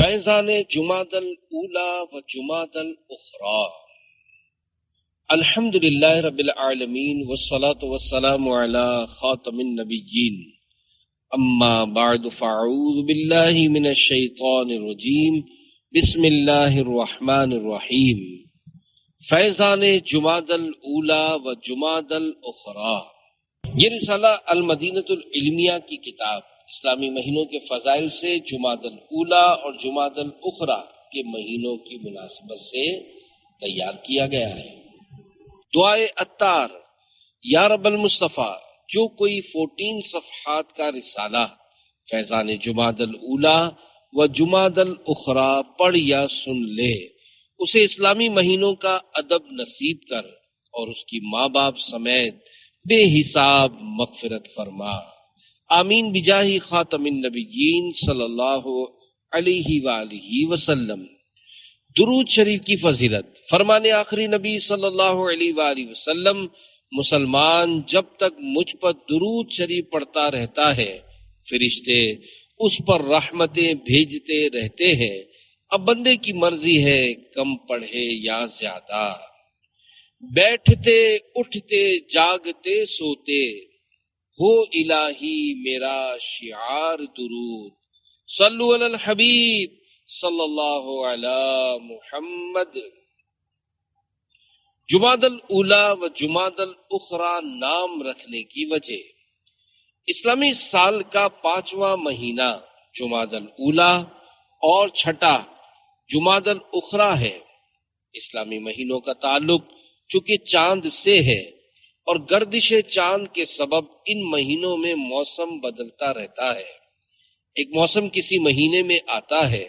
فیضان جمادی الاولی و جمادی الاخری۔ الحمد للہ رب العالمین والصلاة والسلام علی خاتم النبیین، اما بعد فاعوذ باللہ من الشیطان الرجیم، بسم اللہ الرحمن الرحیم۔ فیضان جمادی الاولی و جمادی الاخری۔ یہ رسالہ المدینۃ العلمیہ کی کتاب اسلامی مہینوں کے فضائل سے جمادی الاولی اور جمادی الاخری کے مہینوں کی مناسبت سے تیار کیا گیا ہے۔ دعائے عطار، یا رب المصطفیٰ، جو کوئی 14 صفحات کا رسالہ فیضان جمادی الاولی و جمادی الاخری پڑھ یا سن لے، اسے اسلامی مہینوں کا ادب نصیب کر اور اس کی ماں باپ سمیت بے حساب مغفرت فرما، آمین بجاہ خاتم النبیین صلی اللہ علیہ وآلہ وسلم۔ درود شریف کی فضیلت۔ فرمان آخری نبی صلی اللہ علیہ وآلہ وسلم، مسلمان جب تک مجھ پر درود شریف پڑھتا رہتا ہے، فرشتے اس پر رحمتیں بھیجتے رہتے ہیں۔ اب بندے کی مرضی ہے کم پڑھے یا زیادہ، بیٹھتے اٹھتے جاگتے سوتے، ہو الہی میرا شعار درود، صلو علی الحبیب صلی اللہ علی محمد۔ جمادی الاولی و جمادی الاخری نام رکھنے کی وجہ۔ اسلامی سال کا 5واں مہینہ جمادی الاولی اور چھٹا جمادی الاخری ہے۔ اسلامی مہینوں کا تعلق چونکہ چاند سے ہے اور گردش چاند کے سبب ان مہینوں میں موسم بدلتا رہتا ہے۔ ایک موسم کسی مہینے میں آتا ہے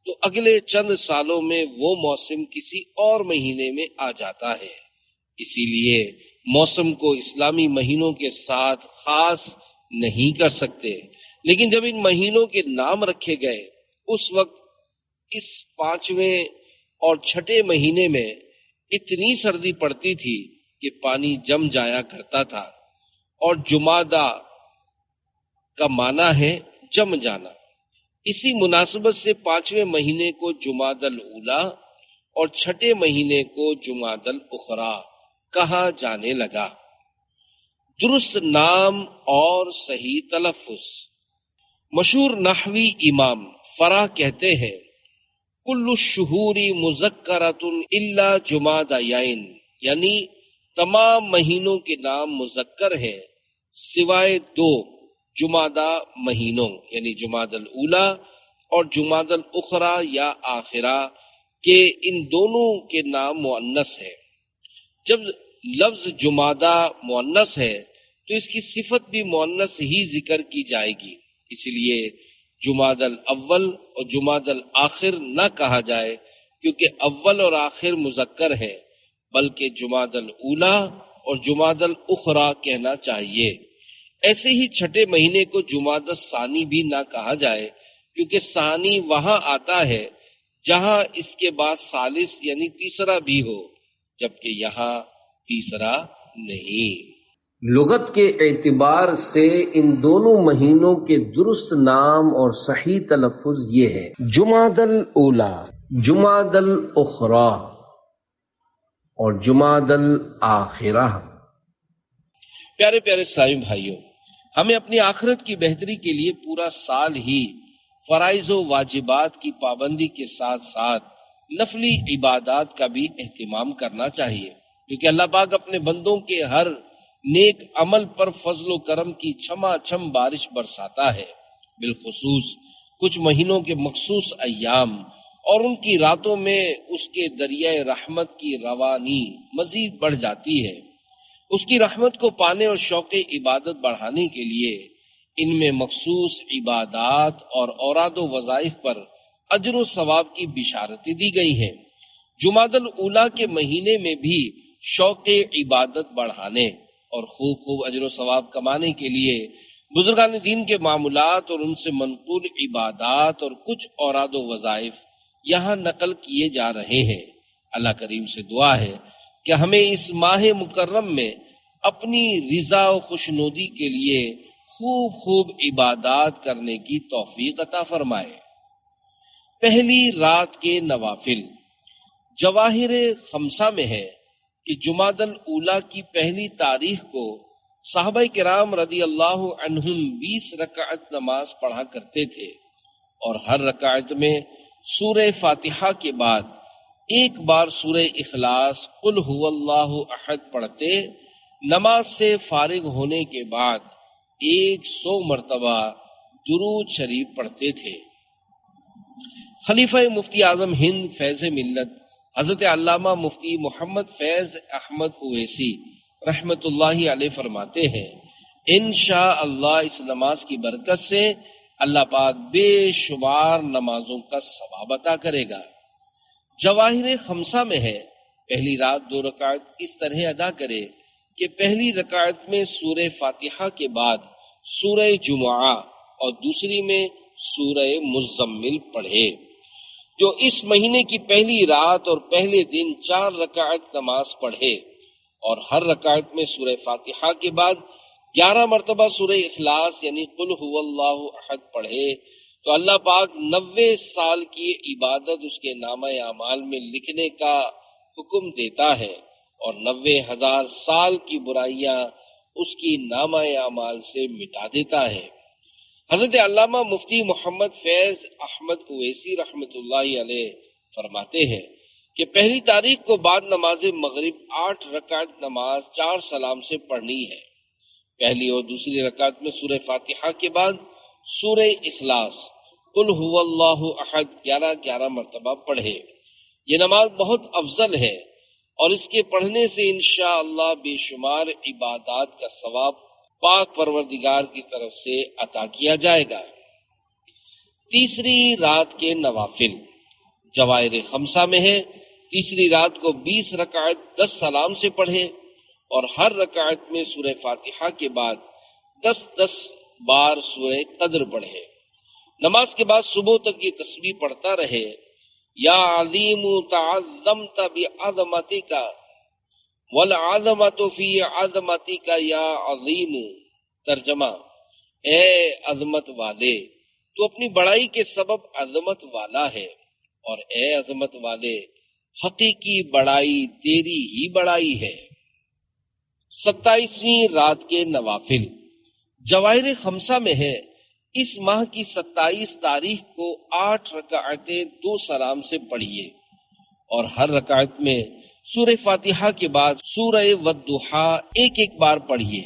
تو اگلے چند سالوں میں وہ موسم کسی اور مہینے میں آ جاتا ہے، اسی لیے موسم کو اسلامی مہینوں کے ساتھ خاص نہیں کر سکتے۔ لیکن جب ان مہینوں کے نام رکھے گئے، اس وقت اس 5ویں اور چھٹے مہینے میں اتنی سردی پڑتی تھی کہ پانی جم جایا کرتا تھا، اور جمادی کا معنی ہے جم جانا۔ اسی مناسبت سے 5ویں مہینے کو جمادی الاولی اور چھٹے مہینے کو جمادی الاخری کہا جانے لگا۔ درست نام اور صحیح تلفظ۔ مشہور نحوی امام فرح کہتے ہیں، کل الشہور مذکرۃ الا جمادیین، یعنی تمام مہینوں کے نام مذکر ہیں سوائے 2 جمادی مہینوں، یعنی جمادی الاولی اور جمادی الاخری یا آخرہ کے، ان دونوں کے نام مؤنث ہے۔ جب لفظ جمادی مؤنث ہے تو اس کی صفت بھی مؤنث ہی ذکر کی جائے گی، اس لیے جمادی الاول اور جمادی الاخر نہ کہا جائے، کیونکہ اول اور آخر مذکر ہے، بلکہ جمادی الاولی اور جمادی الاخری کہنا چاہیے۔ ایسے ہی چھٹے مہینے کو جمادی الثانی بھی نہ کہا جائے، کیونکہ ثانی وہاں آتا ہے جہاں اس کے بعد ثالث یعنی تیسرا بھی ہو، جبکہ یہاں تیسرا نہیں۔ لغت کے اعتبار سے ان دونوں مہینوں کے درست نام اور صحیح تلفظ یہ ہے: جمادی الاولی، جمادی الاخری اور جمادی الاخرہ۔ پیارے پیارے اسلامی بھائیوں، ہمیں اپنی آخرت کی بہتری کے لیے پورا سال ہی فرائض و واجبات کی پابندی کے ساتھ ساتھ نفلی عبادات کا بھی اہتمام کرنا چاہیے، کیونکہ اللہ پاک اپنے بندوں کے ہر نیک عمل پر فضل و کرم کی چھما چھم بارش برساتا ہے۔ بالخصوص کچھ مہینوں کے مخصوص ایام اور ان کی راتوں میں اس کے دریائے رحمت کی روانی مزید بڑھ جاتی ہے۔ اس کی رحمت کو پانے اور شوق عبادت بڑھانے کے لیے ان میں مخصوص عبادات اور اوراد و وظائف پر اجر و ثواب کی بشارتیں دی گئی ہیں۔ جمادی الاولی کے مہینے میں بھی شوق عبادت بڑھانے اور خوب اجر و ثواب کمانے کے لیے بزرگان دین کے معمولات اور ان سے منقول عبادات اور کچھ اوراد و وظائف یہاں نقل کیے جا رہے ہیں۔ اللہ کریم سے دعا ہے کہ ہمیں اس ماہ مکرم میں اپنی رضا و خوشنودی کے لیے خوب عبادات کرنے کی توفیق عطا فرمائے۔ پہلی رات کے نوافل جواہر خمسہ میں ہے کہ جمادی الاولیٰ کی پہلی تاریخ کو صحابہ کرام رضی اللہ عنہم 20 رکعت نماز پڑھا کرتے تھے اور ہر رکعت میں سورہ فاتحہ کے بعد ایک بار سورہ اخلاص قل هو اللہ احد پڑھتے نماز سے فارغ ہونے کے بعد 100 مرتبہ درود شریف پڑھتے تھے۔ خلیفہ مفتی اعظم ہند فیض ملت حضرت علامہ مفتی محمد فیض احمد اویسی رحمت اللہ علیہ فرماتے ہیں انشاءاللہ اس نماز کی برکت سے اللہ پاک بے شمار نمازوں کا ثواب عطا کرے گا۔ جواہر خمسہ میں ہے پہلی رات 2 رکعت اس طرح ادا کرے کہ پہلی رکعت میں سورہ فاتحہ کے بعد سورہ جمعہ اور دوسری میں سورہ مزمل پڑھے۔ جو اس مہینے کی پہلی رات اور پہلے دن 4 رکعت نماز پڑھے اور ہر رکعت میں سورہ فاتحہ کے بعد 11 مرتبہ سورہ اخلاص یعنی قل هو اللہ احد پڑھے تو اللہ پاک 90 سال کی عبادت اس کے نامہ اعمال میں لکھنے کا حکم دیتا ہے اور 90,000 سال کی برائیاں اس کی نامہ اعمال سے مٹا دیتا ہے۔ حضرت علامہ مفتی محمد فیض احمد اویسی رحمت اللہ علیہ فرماتے ہیں کہ پہلی تاریخ کو بعد نماز مغرب 8 رکعت نماز 4 سلام سے پڑھنی ہے۔ پہلی اور دوسری رکعت میں سورہ فاتحہ کے بعد سورہ اخلاص قل هو اللہ احد 11 مرتبہ پڑھے۔ یہ نماز بہت افضل ہے اور اس کے پڑھنے سے انشاءاللہ بے شمار عبادات کا ثواب پاک پروردگار کی طرف سے عطا کیا جائے گا۔ تیسری رات کے نوافل جواہر خمسہ میں ہے تیسری رات کو 20 رکعت 10 سلام سے پڑھے اور ہر رکعت میں سورہ فاتحہ کے بعد 10 بار سورہ قدر پڑھے۔ نماز کے بعد صبح تک یہ تسبیح پڑھتا رہے یا عظیم تعظمت بعظمتک والعظمت فی عظمتک یا عظیم۔ ترجمہ اے عظمت والے تو اپنی بڑائی کے سبب عظمت والا ہے اور اے عظمت والے حقیقی بڑائی تیری ہی بڑائی ہے۔ 27ویں رات کے نوافل جواہر خمسہ میں ہے اس ماہ کی 27 تاریخ کو 8 رکعتیں 2 سلام سے پڑھیے اور ہر رکعت میں سورہ فاتحہ کے بعد سورہ والضحیٰ ایک بار پڑھیے،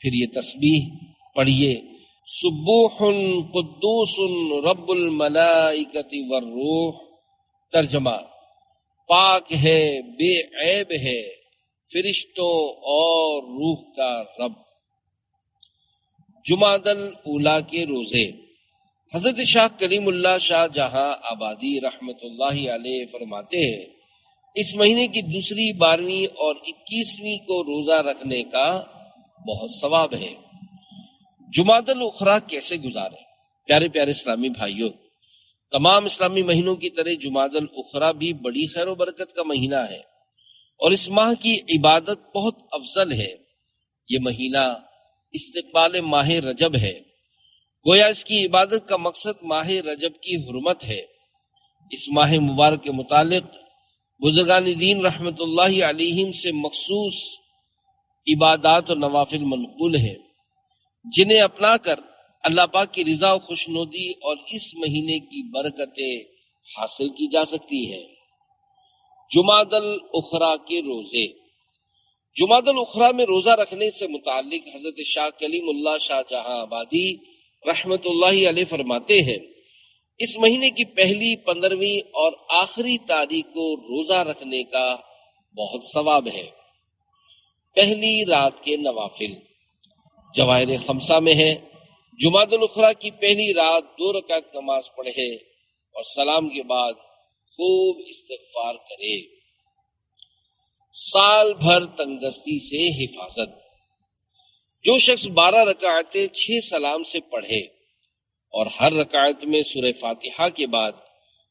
پھر یہ تسبیح پڑھیے سبوح قدوس رب الملائکۃ والروح۔ ترجمہ پاک ہے بے عیب ہے فرشتوں اور روح کا رب۔ جمادی الاولیٰ کے روزے حضرت شاہ کلیم اللہ شاہ جہاں آبادی رحمت اللہ علیہ فرماتے ہیں اس مہینے کی دوسری 12ویں اور 21ویں کو روزہ رکھنے کا بہت ثواب ہے۔ جمادی الاخری کیسے گزارے؟ پیارے پیارے اسلامی بھائیوں، تمام اسلامی مہینوں کی طرح جمادی الاخری بھی بڑی خیر و برکت کا مہینہ ہے اور اس ماہ کی عبادت بہت افضل ہے۔ یہ مہینہ استقبال ماہ رجب ہے، گویا اس کی عبادت کا مقصد ماہ رجب کی حرمت ہے۔ اس ماہ مبارک کے متعلق بزرگان دین رحمت اللہ علیہم سے مخصوص عبادات و نوافل منقول ہیں جنہیں اپنا کر اللہ پاک کی رضا و خوشنودی اور اس مہینے کی برکتیں حاصل کی جا سکتی ہیں۔ جمادی الاخری کے روزے جمادی الاخری میں روزہ رکھنے سے متعلق حضرت شاہ کلیم اللہ شاہ جہاں آبادی رحمت اللہ علیہ فرماتے ہیں اس مہینے کی پہلی 15ویں اور آخری تاریخ کو روزہ رکھنے کا بہت ثواب ہے۔ پہلی رات کے نوافل جواہر خمسہ میں ہے جمادی الاخری کی پہلی رات 2 رکعت نماز پڑھے اور سلام کے بعد خوب استغفار کرے۔ سال بھر تنگدستی سے حفاظت جو شخص 12 رکعتیں 6 سلام سے پڑھے اور ہر رکعت میں سورہ فاتحہ کے بعد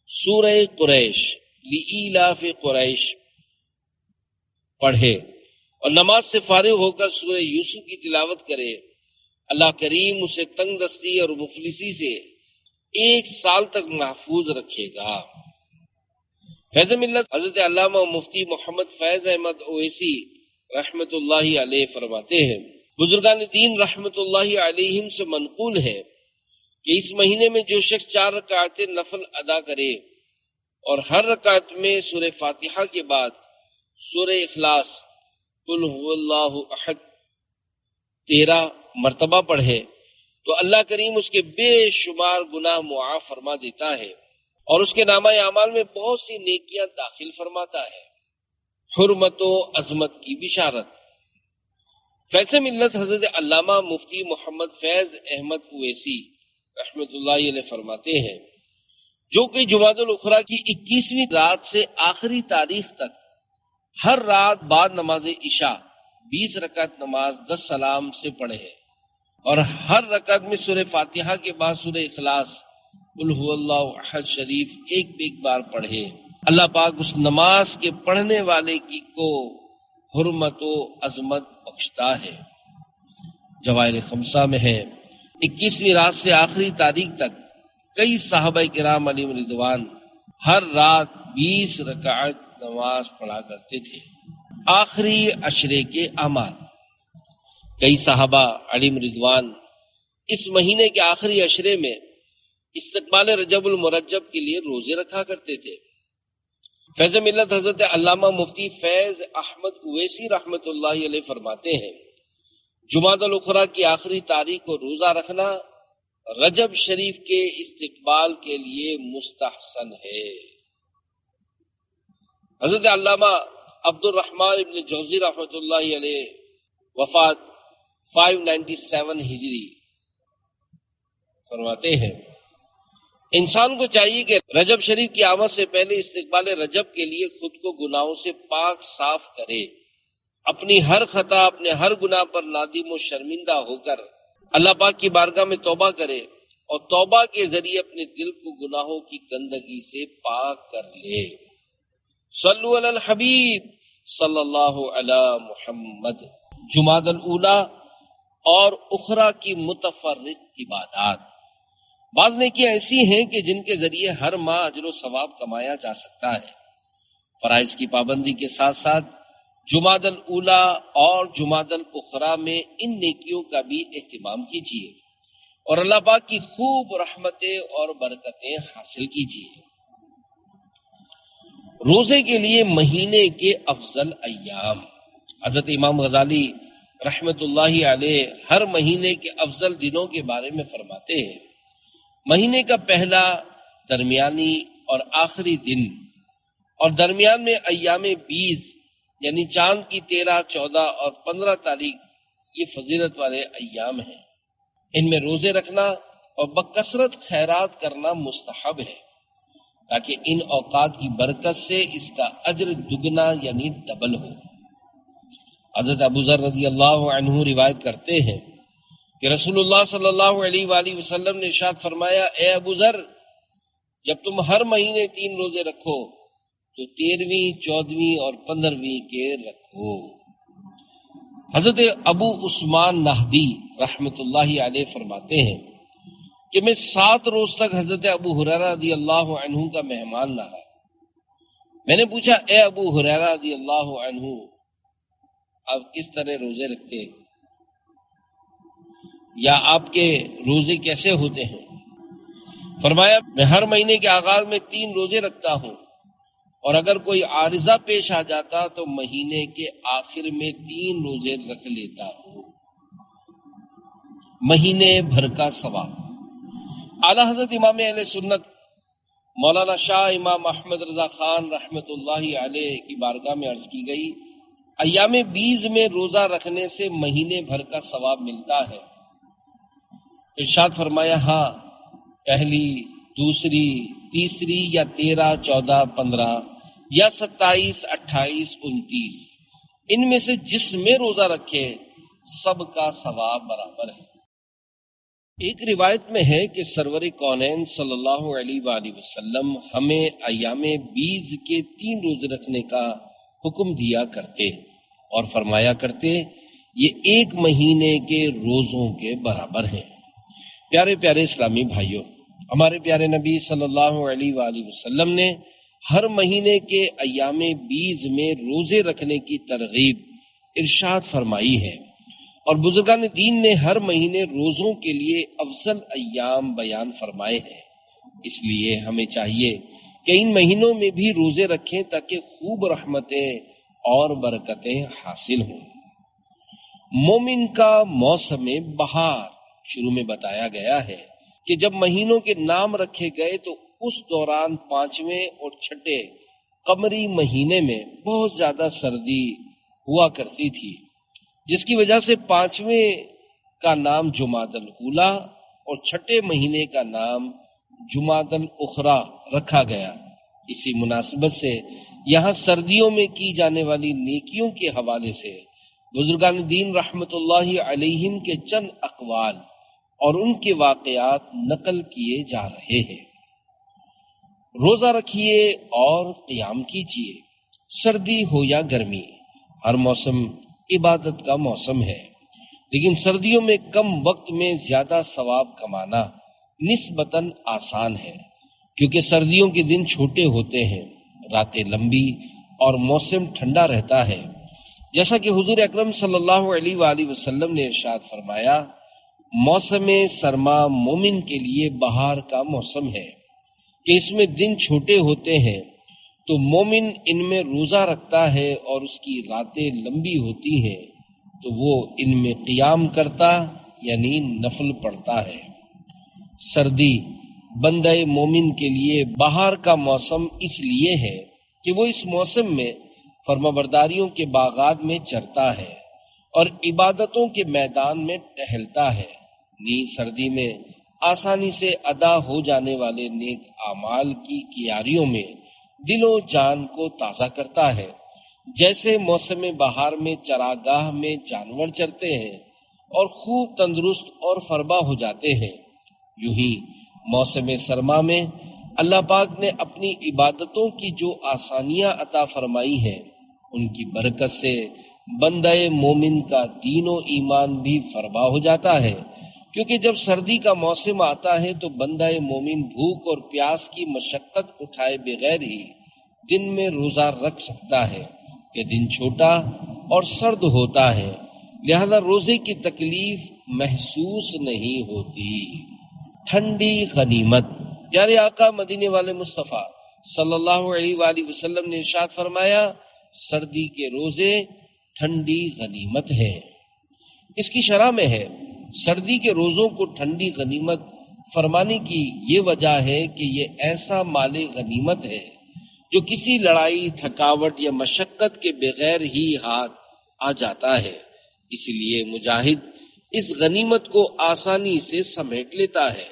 سورہ قریش لإیلاف قریش پڑھے اور نماز سے فارغ ہو کر سورہ یوسف کی تلاوت کرے، اللہ کریم اسے تنگ دستی اور مفلسی سے 1 سال تک محفوظ رکھے گا۔ فیض ملت حضرت علامہ مفتی محمد فیض احمد اویسی رحمت اللہ علیہ فرماتے ہیں، بزرگان دین رحمت اللہ علیہم سے منقول ہے کہ اس مہینے میں جو شخص 4 رکعتیں نفل ادا کرے اور ہر رکعت میں سورہ فاتحہ کے بعد سورہ اخلاص قل هو اللہ احد 13 مرتبہ پڑھے تو اللہ کریم اس کے بے شمار گناہ معاف فرما دیتا ہے اور اس کے نامہ اعمال میں بہت سی نیکیاں داخل فرماتا ہے۔ حرمت و عظمت کی بشارت۔ فیض ملت حضرت علامہ مفتی محمد فیض احمد اویسی رحمت اللہ علیہ فرماتے ہیں، جو کہ جمادی الاخری کی 21ویں رات سے آخری تاریخ تک ہر رات بعد نماز عشاء 20 رکعت نماز 10 سلام سے پڑھے اور ہر رکعت میں سورہ فاتحہ کے بعد سورہ اخلاص قل هو اللہ احد شریف ایک بار پڑھے، اللہ پاک اس نماز کے پڑھنے والے کی کو حرمت و عظمت بخشتا ہے۔ جواہر خمسہ میں ہے 21ویں رات سے آخری تاریخ تک کئی صحابہ کرام علیہم رضوان ہر رات 20 رکعت نماز پڑھا کرتے تھے۔ آخری عشرے کے اعمال۔ کئی صحابہ علیہم رضوان اس مہینے کے آخری عشرے میں استقبال رجب المرجب کے لیے روزے رکھا کرتے تھے۔ فیض ملت حضرت علامہ مفتی فیض احمد اویسی رحمت اللہ علیہ فرماتے ہیں، جمادی الاخری کی آخری تاریخ کو روزہ رکھنا رجب شریف کے استقبال کے لیے مستحسن ہے۔ حضرت علامہ عبد الرحمن ابن جوزی رحمت اللہ علیہ وفات 597 ہجری فرماتے ہیں، انسان کو چاہیے کہ رجب شریف کی آمد سے پہلے استقبال رجب کے لیے خود کو گناہوں سے پاک صاف کرے، اپنی ہر خطا اپنے ہر گناہ پر نادم و شرمندہ ہو کر اللہ پاک کی بارگاہ میں توبہ کرے اور توبہ کے ذریعے اپنے دل کو گناہوں کی گندگی سے پاک کر لے۔ صلو علی الحبیب صلی اللہ علی محمد۔ جمادی الاولی اور اخری کی متفرق عبادات۔ بعض نیکیاں ایسی ہیں کہ جن کے ذریعے ہر ماہ اجر و ثواب کمایا جا سکتا ہے۔ فرائض کی پابندی کے ساتھ ساتھ جمادی الاولی اور جمادی الاخری میں ان نیکیوں کا بھی اہتمام کیجیے اور اللہ پاک کی خوب رحمتیں اور برکتیں حاصل کیجیے۔ روزے کے لیے مہینے کے افضل ایام۔ حضرت امام غزالی رحمت اللہ علیہ ہر مہینے کے افضل دنوں کے بارے میں فرماتے ہیں، مہینے کا پہلا، درمیانی اور آخری دن اور درمیان میں ایام 20 یعنی چاند کی 13، 14 اور 15 تاریخ یہ فضیلت والے ایام ہیں۔ ان میں روزے رکھنا اور بکثرت خیرات کرنا مستحب ہے تاکہ ان اوقات کی برکت سے اس کا اجر دگنا یعنی ڈبل ہو۔ حضرت ابو ذر رضی اللہ عنہ روایت کرتے ہیں کہ رسول اللہ صلی اللہ علیہ وآلہ وسلم نے ارشاد فرمایا، اے ابو ذر، جب تم ہر مہینے 3 روزے رکھو تو 13ویں، 14ویں اور 15ویں کے رکھو۔ حضرت ابو عثمان نہدی رحمت اللہ علیہ فرماتے ہیں کہ میں 7 روز تک حضرت ابو ہریرہ رضی اللہ عنہ کا مہمان رہا۔ میں نے پوچھا، اے ابو ہریرہ رضی اللہ عنہ، آپ کس طرح روزے رکھتے ہیں یا آپ کے روزے کیسے ہوتے ہیں؟ فرمایا، میں ہر مہینے کے آغاز میں 3 روزے رکھتا ہوں اور اگر کوئی عارضہ پیش آ جاتا تو مہینے کے آخر میں 3 روزے رکھ لیتا ہوں۔ مہینے بھر کا ثواب۔ اعلیٰ حضرت امام اہل سنت مولانا شاہ امام احمد رضا خان رحمت اللہ علیہ کی بارگاہ میں عرض کی گئی، ایام 20 میں روزہ رکھنے سے مہینے بھر کا ثواب ملتا ہے۔ ارشاد فرمایا، ہاں، پہلی، دوسری، تیسری یا 13، 14، 15 یا 27، 28، 29 ان میں سے جس میں روزہ رکھے سب کا ثواب برابر ہے۔ ایک روایت میں ہے کہ سرور کونین صلی اللہ علیہ وآلہ وسلم ہمیں ایام 20 کے 3 روزے رکھنے کا حکم دیا کرتے اور فرمایا کرتے، یہ 1 مہینے کے روزوں کے برابر ہیں۔ پیارے پیارے اسلامی بھائیوں، ہمارے پیارے نبی صلی اللہ علیہ وآلہ وسلم نے ہر مہینے کے ایام بیز میں روزے رکھنے کی ترغیب ارشاد فرمائی ہے، اور بزرگان دین نے ہر مہینے روزوں کے لیے افضل ایام بیان فرمائے ہیں۔ اس لیے ہمیں چاہیے کہ ان مہینوں میں بھی روزے رکھیں تاکہ خوب رحمتیں اور برکتیں حاصل ہوں۔ مومن کا موسم بہار شروع میں بتایا گیا ہے کہ جب مہینوں کے نام رکھے گئے تو اس دوران 5ویں اور 6 قمری مہینے میں بہت زیادہ سردی ہوا کرتی تھی، جس کی وجہ سے 5ویں کا نام جمادی الاولیٰ اور 6 مہینے کا نام جمادی الاخری رکھا گیا۔ اسی مناسبت سے یہاں سردیوں میں کی جانے والی نیکیوں کے حوالے سے بزرگان دین رحمت اللہ علیہم کے چند اقوال اور ان کے واقعات نقل کیے جا رہے ہیں۔ روزہ رکھیے اور قیام کیجیے، سردی ہو یا گرمی، ہر موسم عبادت کا موسم ہے، لیکن سردیوں میں کم وقت میں زیادہ ثواب کمانا نسبتاً آسان ہے، کیونکہ سردیوں کے دن چھوٹے ہوتے ہیں، راتیں لمبی اور موسم ٹھنڈا رہتا ہے۔ جیسا کہ حضور اکرم صلی اللہ علیہ وآلہ وسلم نے ارشاد فرمایا، موسم سرما مومن کے لیے بہار کا موسم ہے کہ اس میں دن چھوٹے ہوتے ہیں، تو مومن ان میں روزہ رکھتا ہے اور اس کی راتیں لمبی ہوتی ہیں تو وہ ان میں قیام کرتا یعنی نفل پڑھتا ہے۔ سردی بندہ مومن کے لیے بہار کا موسم اس لیے ہے کہ وہ اس موسم میں فرمانبرداریوں کے باغات میں چرتا ہے اور عبادتوں کے میدان میں ٹہلتا ہے۔ نیز سردی میں آسانی سے ادا ہو جانے والے نیک اعمال کی کیاریوں میں دل و جان کو تازہ کرتا ہے، جیسے موسم بہار میں چراگاہ میں جانور چرتے ہیں اور خوب تندرست اور فربا ہو جاتے ہیں، یوں ہی موسم سرما میں اللہ پاک نے اپنی عبادتوں کی جو آسانیاں عطا فرمائی ہیں ان کی برکت سے بندہ مومن کا دین و ایمان بھی فربا ہو جاتا ہے، کیونکہ جب سردی کا موسم آتا ہے تو بندہ مومن بھوک اور پیاس کی مشقت اٹھائے بغیر ہی دن میں روزہ رکھ سکتا ہے کہ دن چھوٹا اور سرد ہوتا ہے، لہذا روزے کی تکلیف محسوس نہیں ہوتی۔ ٹھنڈی غنیمت، پیارے آقا مدینے والے مصطفیٰ صلی اللہ علیہ وآلہ وسلم نے ارشاد فرمایا، سردی کے روزے ٹھنڈی غنیمت ہے۔ اس کی شرح میں ہے، سردی کے روزوں کو ٹھنڈی غنیمت فرمانے کی یہ وجہ ہے کہ یہ ایسا مال غنیمت ہے جو کسی لڑائی، تھکاوٹ یا مشقت کے بغیر ہی ہاتھ آ جاتا ہے، اس لیے مجاہد اس غنیمت کو آسانی سے سمیٹ لیتا ہے۔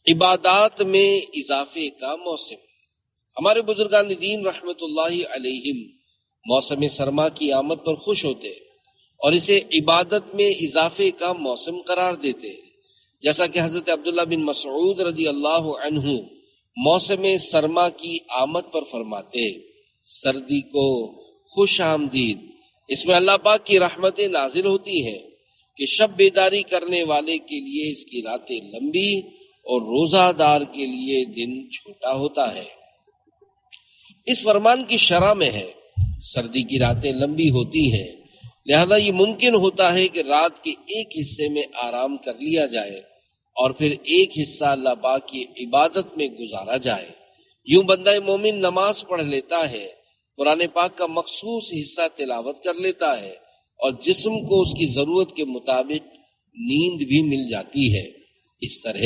عبادات میں اضافے کا موسم، ہمارے بزرگان دین رحمت اللہ علیہم موسم سرما کی آمد پر خوش ہوتے اور اسے عبادت میں اضافے کا موسم قرار دیتے، جیسا کہ حضرت عبداللہ بن مسعود رضی اللہ عنہ موسم سرما کی آمد پر فرماتے، سردی کو خوش آمدید، اس میں اللہ پاک کی رحمتیں نازل ہوتی ہیں کہ شب بیداری کرنے والے کے لیے اس کی راتیں لمبی اور روزہ دار کے لیے دن چھوٹا ہوتا ہے۔ اس فرمان کی شرح میں ہے، سردی کی راتیں لمبی ہوتی ہیں، لہذا یہ ممکن ہوتا ہے کہ رات کے ایک حصے میں آرام کر لیا جائے اور پھر ایک حصہ اللہ پاک کی عبادت میں گزارا جائے۔ یوں بندہ مومن نماز پڑھ لیتا ہے، قرآن پاک کا مخصوص حصہ تلاوت کر لیتا ہے اور جسم کو اس کی ضرورت کے مطابق نیند بھی مل جاتی ہے۔ اس طرح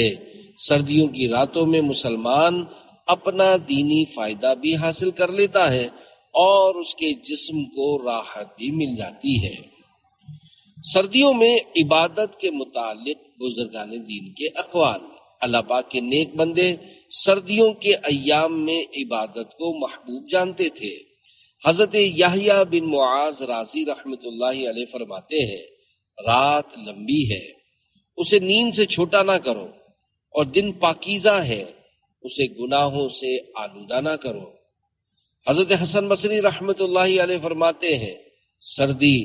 سردیوں کی راتوں میں مسلمان اپنا دینی فائدہ بھی حاصل کر لیتا ہے اور اس کے جسم کو راحت بھی مل جاتی ہے۔ سردیوں میں عبادت کے متعلق بزرگان دین کے اقوال، اللہ پاک کے نیک بندے سردیوں کے ایام میں عبادت کو محبوب جانتے تھے۔ حضرت یحییٰ بن معاذ رازی رحمت اللہ علیہ فرماتے ہیں، رات لمبی ہے، اسے نیند سے چھوٹا نہ کرو، اور دن پاکیزہ ہے، اسے گناہوں سے آلودہ نہ کرو۔ حضرت حسن بصری رحمت اللہ علیہ فرماتے ہیں، سردی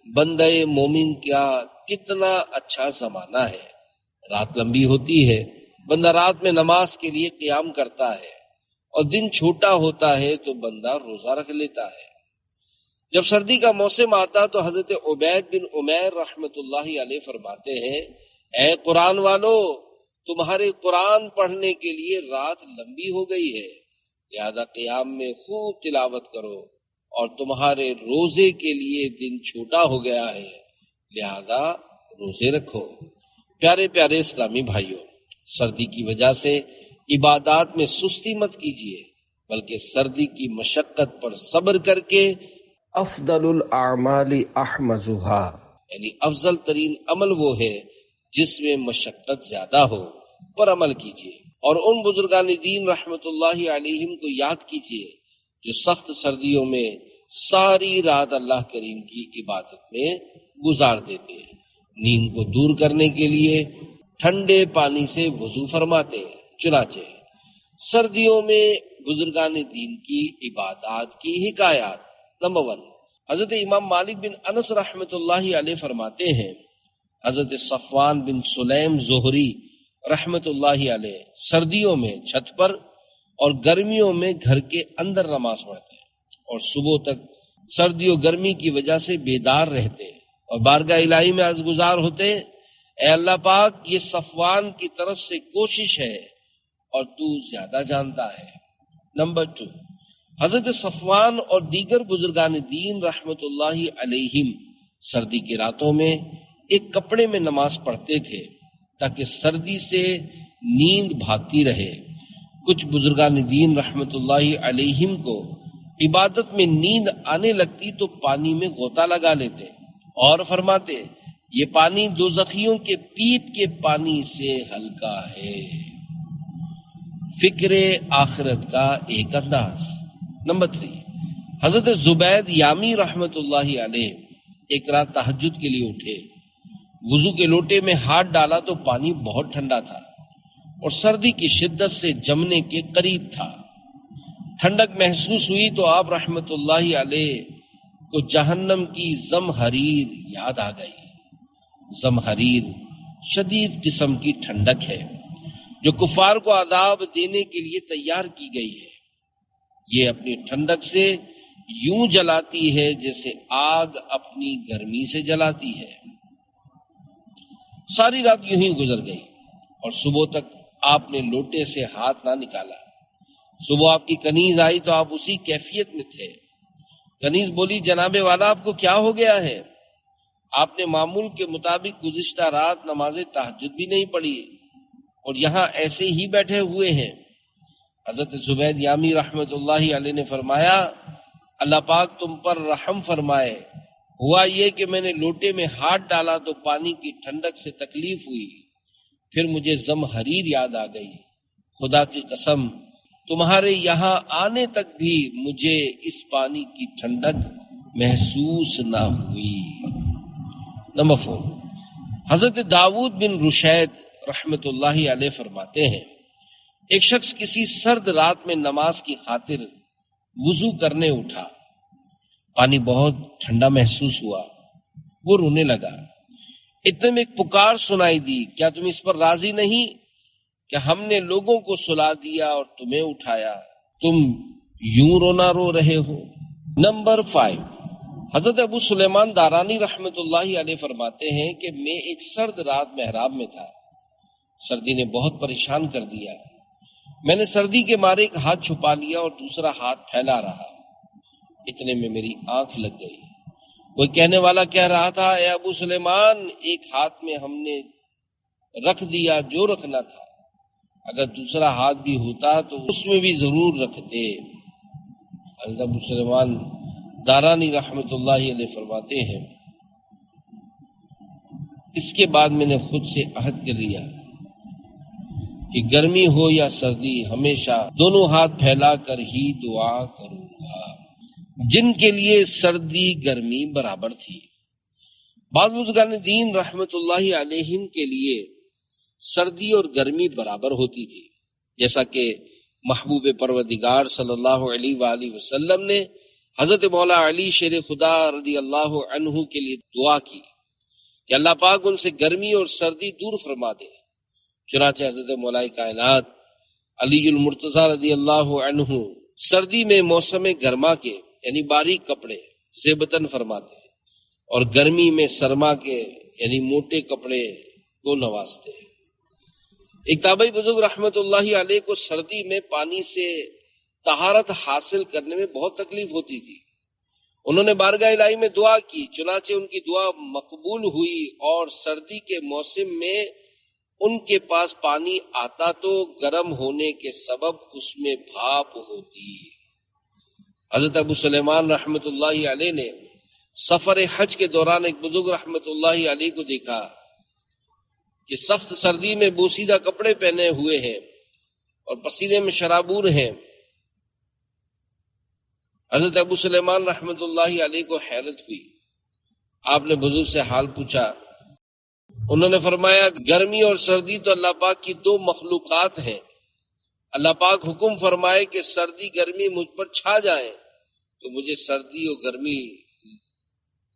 بندے مومن کا کتنا اچھا زمانہ ہے، رات لمبی ہوتی ہے بندہ رات میں نماز کے لیے قیام کرتا ہے اور دن چھوٹا ہوتا ہے تو بندہ روزہ رکھ لیتا ہے۔ جب سردی کا موسم آتا تو حضرت عبید بن عمیر رحمت اللہ علیہ فرماتے ہیں، اے قرآن والو، تمہارے قرآن پڑھنے کے لیے رات لمبی ہو گئی ہے، لہذا قیام میں خوب تلاوت کرو، اور تمہارے روزے کے لیے دن چھوٹا ہو گیا ہے، لہذا روزے رکھو۔ پیارے پیارے اسلامی بھائیوں، سردی کی وجہ سے عبادات میں سستی مت کیجیے، بلکہ سردی کی مشقت پر صبر کر کے افضل الاعمال احمزها، یعنی افضل ترین عمل وہ ہے جس میں مشقت زیادہ ہو پر عمل کیجیے، اور ان بزرگان دین رحمت اللہ علیہم کو یاد کیجیے جو سخت سردیوں میں ساری رات اللہ کریم کی عبادت میں گزار دیتے ہیں، نیند کو دور کرنے کے لیے ٹھنڈے پانی سے وضو فرماتے ہیں۔ چنانچہ سردیوں میں بزرگان دین کی عبادات کی حکایات۔ نمبر 1، حضرت امام مالک بن انس رحمت اللہ علیہ فرماتے ہیں، حضرت صفوان بن سلیم زہری رحمت اللہ علیہ سردیوں میں چھت پر اور گرمیوں میں گھر کے اندر نماز پڑھتے ہیں، اور صبح تک سردی و گرمی کی وجہ سے بیدار رہتے ہیں اور بارگاہ الہی میں عرض گزار ہوتے ہیں، اے اللہ پاک، یہ صفوان کی طرف سے کوشش ہے اور تو زیادہ جانتا ہے۔ نمبر 2، حضرت صفوان اور دیگر بزرگان دین رحمت اللہ علیہم سردی کی راتوں میں ایک کپڑے میں نماز پڑھتے تھے تاکہ سردی سے نیند بھاگتی رہے۔ کچھ بزرگان دین رحمت اللہ علیہم کو عبادت میں نیند آنے لگتی تو پانی میں غوطہ لگا لیتے اور فرماتے، یہ پانی دوزخیوں کے پیپ کے پانی سے ہلکا ہے۔ فکر آخرت کا ایک انداز۔ نمبر 3، حضرت زبید یامی رحمت اللہ علیہ ایک رات تہجد کے لیے اٹھے، وضو کے لوٹے میں ہاتھ ڈالا تو پانی بہت ٹھنڈا تھا اور سردی کی شدت سے جمنے کے قریب تھا۔ ٹھنڈک محسوس ہوئی تو آپ رحمت اللہ علیہ کو جہنم کی زمہریر یاد آ گئی۔ زمہریر شدید قسم کی ٹھنڈک ہے جو کفار کو عذاب دینے کے لیے تیار کی گئی ہے۔ یہ اپنی ٹھنڈک سے یوں جلاتی ہے جیسے آگ اپنی گرمی سے جلاتی ہے۔ ساری رات یوں ہی گزر گئی اور صبح تک آپ نے لوٹے سے ہاتھ نہ نکالا۔ صبح آپ کی کنیز آئی تو آپ اسی کیفیت میں تھے۔ کنیز بولی، جناب والا، آپ کو کیا ہو گیا ہے؟ آپ نے معمول کے مطابق گزشتہ رات نماز تہجد بھی نہیں پڑھی اور یہاں ایسے ہی بیٹھے ہوئے ہیں۔ حضرت زبید یامی رحمت اللہ علیہ نے فرمایا، اللہ پاک تم پر رحم فرمائے، ہوا یہ کہ میں نے لوٹے میں ہاتھ ڈالا تو پانی کی ٹھنڈک سے تکلیف ہوئی، پھر مجھے زمہریر یاد آ گئی۔ خدا کی قسم، تمہارے یہاں آنے تک بھی مجھے اس پانی کی ٹھنڈک محسوس نہ ہوئی۔ نمبر 4، حضرت داؤد بن رشید رحمت اللہ علیہ فرماتے ہیں، ایک شخص کسی سرد رات میں نماز کی خاطر وضو کرنے اٹھا، پانی بہت ٹھنڈا محسوس ہوا، وہ رونے لگا۔ اتنے میں ایک پکار سنائی دی، کیا تم اس پر راضی نہیں کہ ہم نے لوگوں کو سلا دیا اور تمہیں اٹھایا، تم یوں رونا رو رہے ہو؟ نمبر 5، حضرت ابو سلیمان دارانی رحمت اللہ علیہ فرماتے ہیں کہ میں ایک سرد رات محراب میں تھا، سردی نے بہت پریشان کر دیا، میں نے سردی کے مارے ایک ہاتھ چھپا لیا اور دوسرا ہاتھ پھیلا رہا، اتنے میں میری آنکھ لگ گئی۔ کوئی کہنے والا کہہ رہا تھا، اے ابو سلیمان، ایک ہاتھ میں ہم نے رکھ دیا جو رکھنا تھا، اگر دوسرا ہاتھ بھی ہوتا تو اس میں بھی ضرور رکھتے۔ حضرت ابو سلیمان دارانی رحمت اللہ علیہ فرماتے ہیں، اس کے بعد میں نے خود سے عہد کر لیا کہ گرمی ہو یا سردی ہمیشہ دونوں ہاتھ پھیلا کر ہی دعا کروں گا۔ جن کے لیے سردی گرمی برابر تھی۔ بعض بزرگان دین رحمت اللہ علیہم کے لیے سردی اور گرمی برابر ہوتی تھی، جیسا کہ محبوب پروردگار صلی اللہ علیہ وآلہ وسلم نے حضرت مولا علی شیر خدا رضی اللہ عنہ کے لیے دعا کی کہ اللہ پاک ان سے گرمی اور سردی دور فرما دے، چنانچہ حضرت مولا کائنات علی المرتضیٰ رضی اللہ عنہ سردی میں موسم گرما کے یعنی باریک کپڑے زیبتن فرماتے ہیں، اور گرمی میں سرما کے یعنی موٹے کپڑے کو نوازتے ہیں۔ ایک تابعی بزرگ رحمت اللہ علیہ کو سردی میں پانی سے طہارت حاصل کرنے میں بہت تکلیف ہوتی تھی۔ انہوں نے بارگاہ الہی میں دعا کی، چنانچہ ان کی دعا مقبول ہوئی، اور سردی کے موسم میں ان کے پاس پانی آتا تو گرم ہونے کے سبب اس میں بھاپ ہوتی۔ حضرت ابو سلیمان رحمت اللہ علیہ نے سفر حج کے دوران ایک بزرگ رحمت اللہ علیہ کو دیکھا کہ سخت سردی میں بوسیدہ کپڑے پہنے ہوئے ہیں اور پسینے میں شرابور ہیں۔ حضرت ابو سلیمان رحمت اللہ علیہ کو حیرت ہوئی، آپ نے بزرگ سے حال پوچھا، انہوں نے فرمایا گرمی اور سردی تو اللہ پاک کی دو مخلوقات ہیں، اللہ پاک حکم فرمائے کہ سردی گرمی مجھ پر چھا جائیں تو مجھے سردی اور گرمی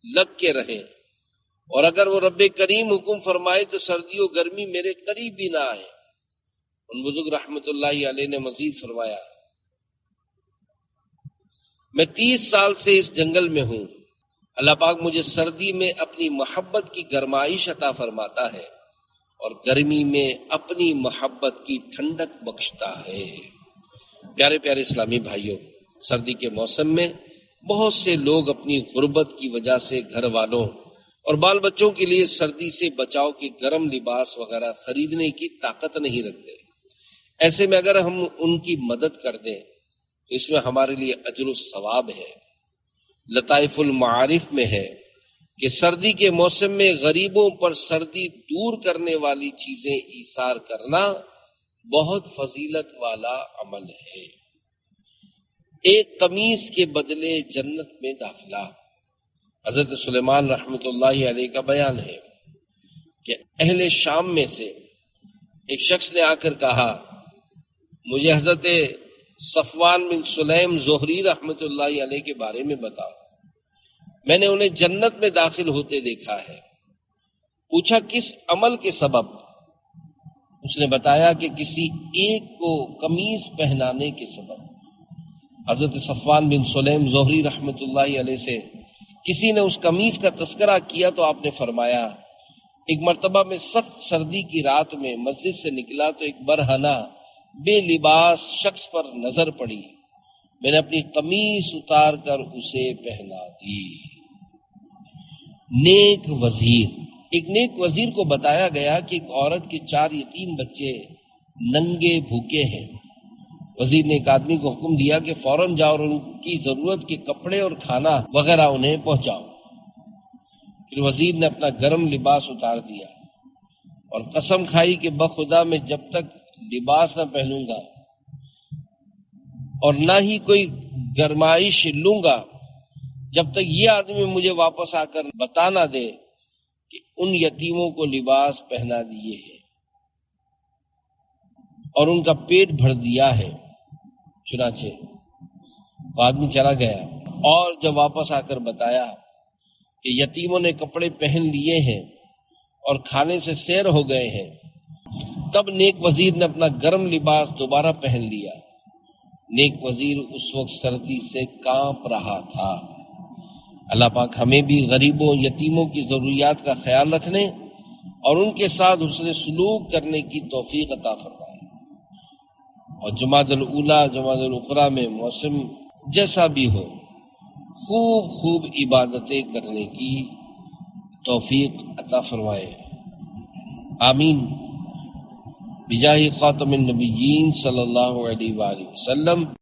لگ کے رہیں، اور اگر وہ رب کریم حکم فرمائے تو سردی و گرمی میرے قریب بھی نہ آئے۔ ان بزرگ رحمت اللہ علیہ نے مزید فرمایا، میں 30 سال سے اس جنگل میں ہوں، اللہ پاک مجھے سردی میں اپنی محبت کی گرمائش عطا فرماتا ہے اور گرمی میں اپنی محبت کی ٹھنڈک بخشتا ہے۔ پیارے پیارے اسلامی بھائیوں، سردی کے موسم میں بہت سے لوگ اپنی غربت کی وجہ سے گھر والوں اور بال بچوں کے لیے سردی سے بچاؤ کے گرم لباس وغیرہ خریدنے کی طاقت نہیں رکھتے۔ ایسے میں اگر ہم ان کی مدد کر دیں تو اس میں ہمارے لیے اجر و ثواب ہے۔ لطائف المعارف میں ہے کہ سردی کے موسم میں غریبوں پر سردی دور کرنے والی چیزیں ایثار کرنا بہت فضیلت والا عمل ہے۔ ایک قمیص کے بدلے جنت میں داخلہ۔ حضرت سلیمان رحمت اللہ علیہ کا بیان ہے کہ اہل شام میں سے ایک شخص نے آ کر کہا، مجھے حضرت صفوان بن سلیم زہری رحمت اللہ علیہ کے بارے میں بتاؤ، میں نے انہیں جنت میں داخل ہوتے دیکھا ہے۔ پوچھا کس عمل کے سبب؟ اس نے بتایا کہ کسی ایک کو قمیص پہنانے کے سبب۔ حضرت صفوان بن سلیم زہری رحمت اللہ علیہ سے کسی نے اس قمیص کا تذکرہ کیا تو آپ نے فرمایا، ایک مرتبہ میں سخت سردی کی رات میں مسجد سے نکلا تو ایک برہنہ بے لباس شخص پر نظر پڑی، میں نے اپنی قمیص اتار کر اسے پہنا دی۔ نیک وزیر، ایک نیک وزیر کو بتایا گیا کہ ایک عورت کے 4 یتیم بچے ننگے بھوکے ہیں۔ وزیر نے ایک آدمی کو حکم دیا کہ فوراً جاؤ اور ان کی ضرورت کے کپڑے اور کھانا وغیرہ انہیں پہنچاؤ۔ پھر وزیر نے اپنا گرم لباس اتار دیا اور قسم کھائی کہ بخدا میں جب تک لباس نہ پہنوں گا اور نہ ہی کوئی گرمائش لوں گا جب تک یہ آدمی مجھے واپس آ کر بتا نہ دے کہ ان یتیموں کو لباس پہنا دیے ہیں اور ان کا پیٹ بھر دیا ہے۔ چنانچہ وہ آدمی چلا گیا اور جب واپس آ کر بتایا کہ یتیموں نے کپڑے پہن لیے ہیں اور کھانے سے سیر ہو گئے ہیں، تب نیک وزیر نے اپنا گرم لباس دوبارہ پہن لیا۔ نیک وزیر اس وقت سردی سے کانپ رہا تھا۔ اللہ پاک ہمیں بھی غریبوں یتیموں کی ضروریات کا خیال رکھنے اور ان کے ساتھ حسن سلوک کرنے کی توفیق عطا فرمائے، اور جمادی الاولیٰ جمادی الاخری میں موسم جیسا بھی ہو خوب عبادتیں کرنے کی توفیق عطا فرمائے، آمین، بجاہ خاتم النبیین صلی اللہ علیہ وآلہ وسلم۔